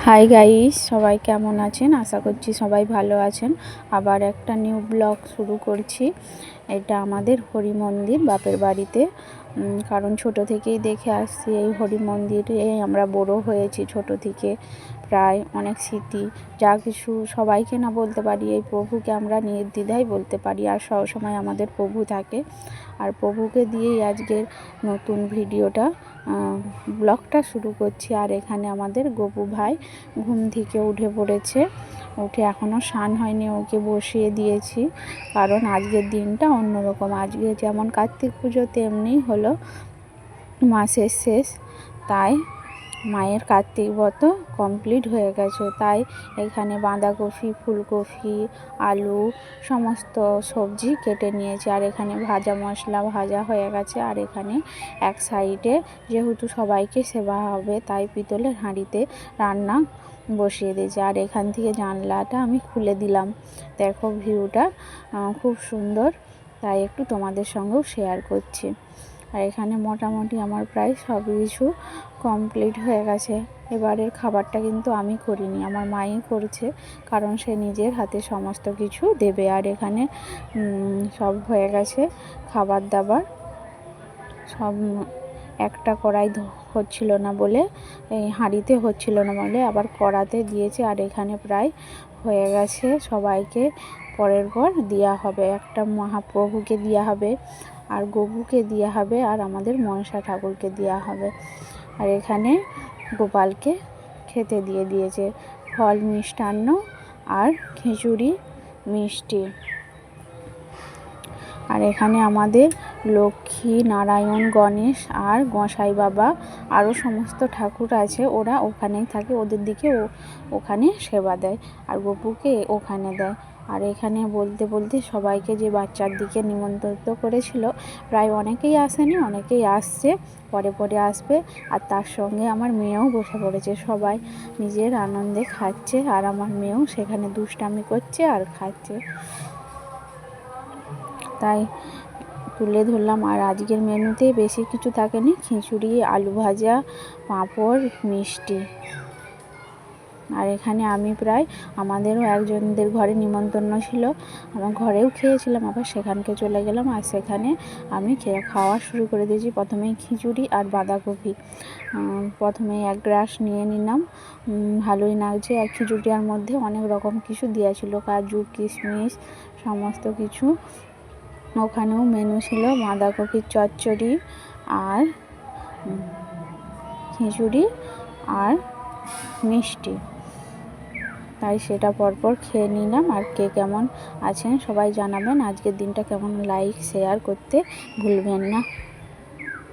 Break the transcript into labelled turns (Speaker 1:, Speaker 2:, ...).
Speaker 1: Hi guys, সবাই কেমন আছেন? আশা করছি সবাই ভালো আছেন। আবার একটা নিউ ব্লগ শুরু করছি। এটা আমাদের হরি মন্দির বাপের বাড়িতে, কারণ ছোট থেকেই দেখে আসছি এই হরি মন্দিরে আমরা বড় হয়েছি। ছোট থেকে প্রায় অনেক স্মৃতি, যা কিছু সবাইকে না বলতে পারি, এই প্রভুকে আমরা নির্দ্বিধায় বলতে পারি। আর সবসময় আমাদের প্রভু থাকে, আর প্রভুকে দিয়েই আজকের নতুন ভিডিওটা ব্লগটা শুরু করছি। আর এখানে আমাদের গপু ভাই ঘুম থেকে উঠে পড়েছে, উঠে এখনও স্নান হয়নি, ওকে বসিয়ে দিয়েছি। কারণ আজকের দিনটা অন্যরকম। আজকে যেমন কার্তিক পুজো তেমনি হলো মাসের শেষ, তাই মায়ের কার্তিক ব্রত কমপ্লিট হয়ে গেছে। তাই এখানে বাঁধাকপি, ফুলকপি, আলু সমস্ত সবজি কেটে নিয়েছি। আর এখানে ভাজা মশলা ভাজা হয়ে গেছে। আর এখানে এক সাইডে যেহেতু সবাইকে সেবা হবে, তাই পিতলের হাঁড়িতে রান্না বসিয়ে দিয়েছি। আর এখান থেকে জানলাটা আমি খুলে দিলাম, দেখো ভিউটা খুব সুন্দর, তাই একটু তোমাদের সঙ্গেও শেয়ার করছি। আর এখানে মোটামুটি আমার প্রায় সব কিছু কমপ্লিট হয়ে গেছে। এবারের খাবারটা কিন্তু আমি করিনি, আমার মাই করছে, কারণ সে নিজের হাতে সমস্ত কিছু দেবে। আর এখানে সব হয়ে গেছে খাবার দাবার, সব একটা কড়াই হচ্ছিল না বলে, এই হাঁড়িতে হচ্ছিল না বলে আবার কড়াতে দিয়েছে। আর এখানে প্রায় হয়ে গেছে, সবাইকে পরের পর দেওয়া হবে। একটা মহাপ্রভুকে দেওয়া হবে, আর গপুকে দেওয়া হবে, আর আমাদের মনসা ঠাকুরকে দেওয়া হবে। আর এখানে গোপালকে খেতে দিয়ে দিয়েছে ফল মিষ্টান্ন আর খিচুড়ি মিষ্টি। আর এখানে আমাদের লক্ষ্মী, নারায়ণ, গণেশ আর গোসাই বাবা আরও সমস্ত ঠাকুর আছে, ওরা ওখানেই থাকে, ওদের দিকে ওখানে সেবা দেয়, আর গপুকে ওখানে দেয়। আর এখানে বলতে বলতে সবাইকে যে বাচ্চার দিকে নিমন্ত্রিত করেছিল, প্রায় অনেকেই আসেনি, অনেকেই আসছে, পরে পরে আসবে। আর তার সঙ্গে আমার মেয়েও বসে পড়েছে, সবাই নিজের আনন্দে খাচ্ছে। আর আমার মেয়েও সেখানে দুষ্টামি করছে আর খাচ্ছে, তাই তুলে ধরলাম। আর আজকের মেনুতে বেশি কিছু থাকেনি, খিচুড়ি, আলু ভাজা, পাঁপড়, মিষ্টি। আর এখানে আমি প্রায় আমাদেরও একজনদের ঘরে নিমন্ত্রণ ছিল, আমার ঘরেও খেয়েছিলাম, আবার সেখানকে চলে গেলাম। আর সেখানে আমি খাওয়া শুরু করে দিয়েছি। প্রথমেই খিচুড়ি আর বাঁধাকপি, প্রথমে এক গ্রাস নিয়ে নিলাম, ভালোই লাগছে। আর খিচুড়ির মধ্যে অনেক রকম কিছু দেওয়া ছিল, কাজু, কিশমিশ সমস্ত কিছু। ওখানেও মেনু ছিল বাঁধাকপির চচ্চড়ি আর খিচুড়ি আর মিষ্টি, তাই সেটা পরপর খেয়ে নিলাম। আর কে কেমন আছেন সবাই জানাবেন, আজকের দিনটা কেমন, লাইক শেয়ার করতে ভুলবেন না।